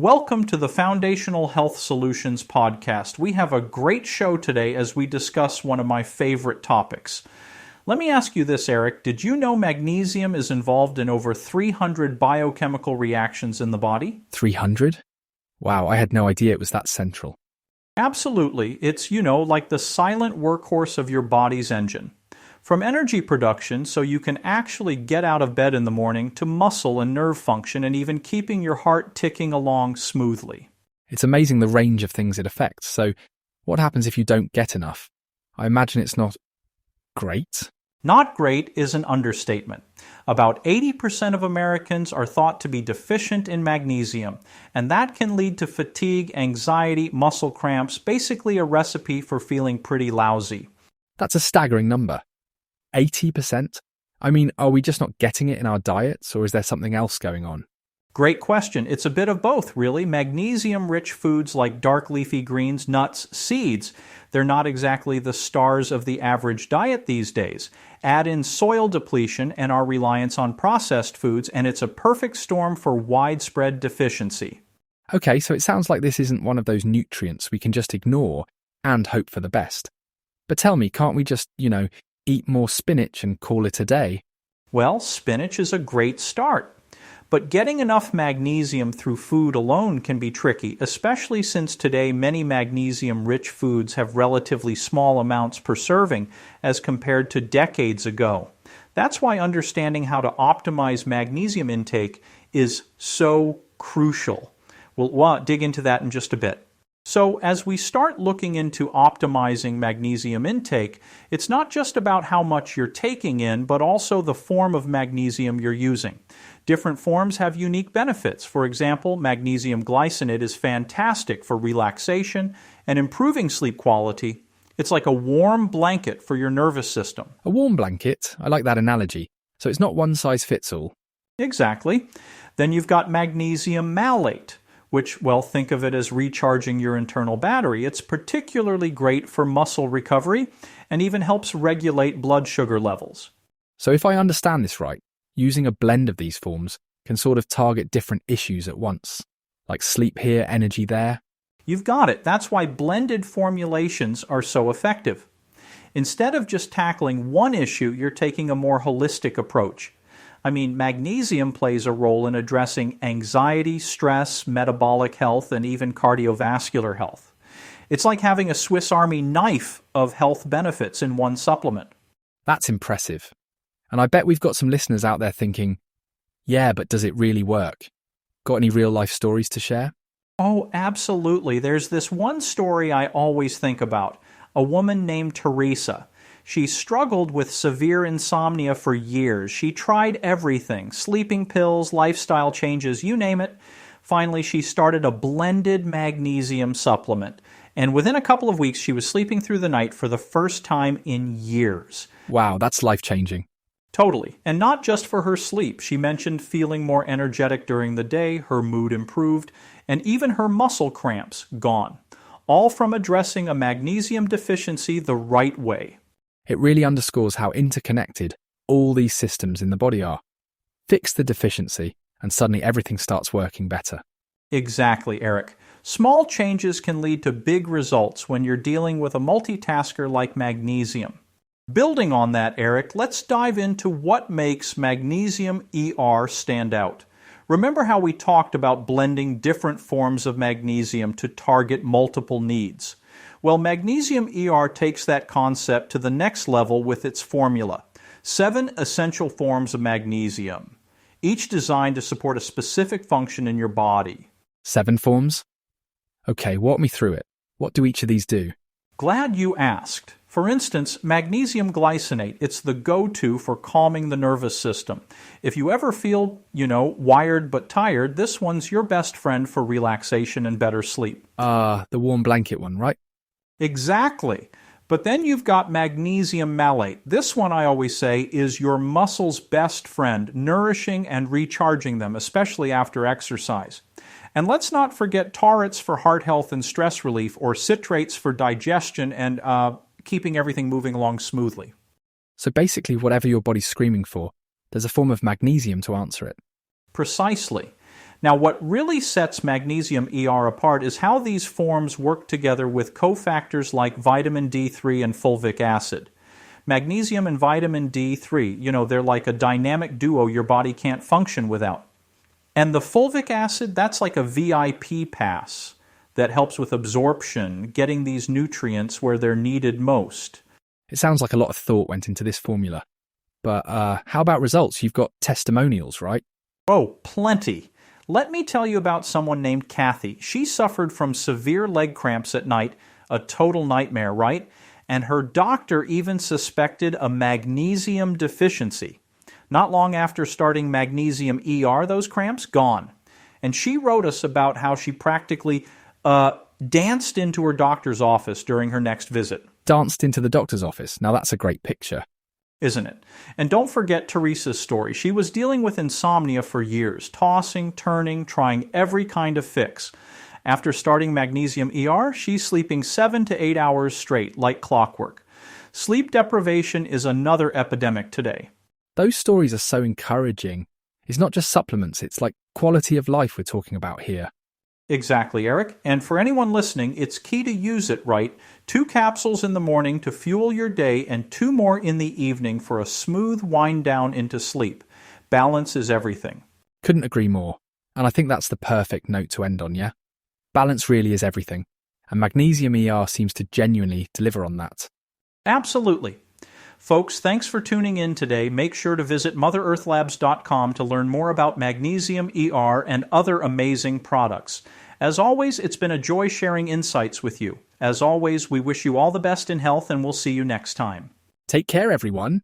Welcome to the Foundational Health Solutions podcast. We have a great show today as we discuss one of my favorite topics. Let me ask you this, Eric. Did you know magnesium is involved in over 300 biochemical reactions in the body? 300? Wow, I had no idea it was that central. Absolutely. It's, like the silent workhorse of your body's engine. From energy production, so you can actually get out of bed in the morning, to muscle and nerve function, and even keeping your heart ticking along smoothly. It's amazing the range of things it affects. So what happens if you don't get enough? I imagine it's not great. Not great is an understatement. About 80% of Americans are thought to be deficient in magnesium, and that can lead to fatigue, anxiety, muscle cramps, basically a recipe for feeling pretty lousy. That's a staggering number. 80%? I mean, are we just not getting it in our diets, or is there something else going on? Great question. It's a bit of both, really. Magnesium-rich foods like dark leafy greens, nuts, seeds, they're not exactly the stars of the average diet these days. Add in soil depletion and our reliance on processed foods, and it's a perfect storm for widespread deficiency. Okay, so it sounds like this isn't one of those nutrients we can just ignore and hope for the best. But tell me, can't we just, eat more spinach and call it a day? Well, spinach is a great start. But getting enough magnesium through food alone can be tricky, especially since today many magnesium-rich foods have relatively small amounts per serving as compared to decades ago. That's why understanding how to optimize magnesium intake is so crucial. We'll dig into that in just a bit. So as we start looking into optimizing magnesium intake, it's not just about how much you're taking in, but also the form of magnesium you're using. Different forms have unique benefits. For example, magnesium glycinate is fantastic for relaxation and improving sleep quality. It's like a warm blanket for your nervous system. A warm blanket? I like that analogy. So it's not one size fits all. Exactly. Then you've got magnesium malate, which, think of it as recharging your internal battery. It's particularly great for muscle recovery and even helps regulate blood sugar levels. So if I understand this right, using a blend of these forms can sort of target different issues at once, like sleep here, energy there. You've got it. That's why blended formulations are so effective. Instead of just tackling one issue, you're taking a more holistic approach. Magnesium plays a role in addressing anxiety, stress, metabolic health, and even cardiovascular health. It's like having a Swiss Army knife of health benefits in one supplement. That's impressive. And I bet we've got some listeners out there thinking, yeah, but does it really work? Got any real-life stories to share? Oh, absolutely. There's this one story I always think about. A woman named Teresa. She struggled with severe insomnia for years. She tried everything, sleeping pills, lifestyle changes, you name it. Finally, she started a blended magnesium supplement. And within a couple of weeks, she was sleeping through the night for the first time in years. Wow, that's life-changing. Totally. And not just for her sleep. She mentioned feeling more energetic during the day, her mood improved, and even her muscle cramps gone. All from addressing a magnesium deficiency the right way. It really underscores how interconnected all these systems in the body are. Fix the deficiency, and suddenly everything starts working better. Exactly, Eric. Small changes can lead to big results when you're dealing with a multitasker like magnesium. Building on that, Eric, let's dive into what makes Magnesium ER stand out. Remember how we talked about blending different forms of magnesium to target multiple needs? Well, Magnesium ER takes that concept to the next level with its formula. 7 essential forms of magnesium, each designed to support a specific function in your body. 7 forms? Okay, walk me through it. What do each of these do? Glad you asked. For instance, magnesium glycinate, it's the go-to for calming the nervous system. If you ever feel, wired but tired, this one's your best friend for relaxation and better sleep. The warm blanket one, right? Exactly. But then you've got magnesium malate. This one, I always say, is your muscle's best friend, nourishing and recharging them, especially after exercise. And let's not forget taurate for heart health and stress relief, or citrates for digestion and keeping everything moving along smoothly. So basically, whatever your body's screaming for, there's a form of magnesium to answer it. Precisely. Now, what really sets magnesium ER apart is how these forms work together with cofactors like vitamin D3 and fulvic acid. Magnesium and vitamin D3, they're like a dynamic duo your body can't function without. And the fulvic acid, that's like a VIP pass that helps with absorption, getting these nutrients where they're needed most. It sounds like a lot of thought went into this formula. But how about results? You've got testimonials, right? Oh, plenty. Let me tell you about someone named Kathy. She suffered from severe leg cramps at night, a total nightmare, right? And her doctor even suspected a magnesium deficiency. Not long after starting Magnesium ER, those cramps gone. And she wrote us about how she practically danced into her doctor's office during her next visit. Danced into the doctor's office. Now that's a great picture. Isn't it? And don't forget Teresa's story. She was dealing with insomnia for years, tossing, turning, trying every kind of fix. After starting Magnesium ER, she's sleeping 7 to 8 hours straight, like clockwork. Sleep deprivation is another epidemic today. Those stories are so encouraging. It's not just supplements, it's like quality of life we're talking about here. Exactly, Eric. And for anyone listening, it's key to use it right. 2 capsules in the morning to fuel your day and 2 more in the evening for a smooth wind down into sleep. Balance is everything. Couldn't agree more. And I think that's the perfect note to end on, yeah? Balance really is everything. And Magnesium ER seems to genuinely deliver on that. Absolutely. Folks, thanks for tuning in today. Make sure to visit MotherEarthLabs.com to learn more about Magnesium ER and other amazing products. As always, it's been a joy sharing insights with you. As always, we wish you all the best in health, and we'll see you next time. Take care, everyone.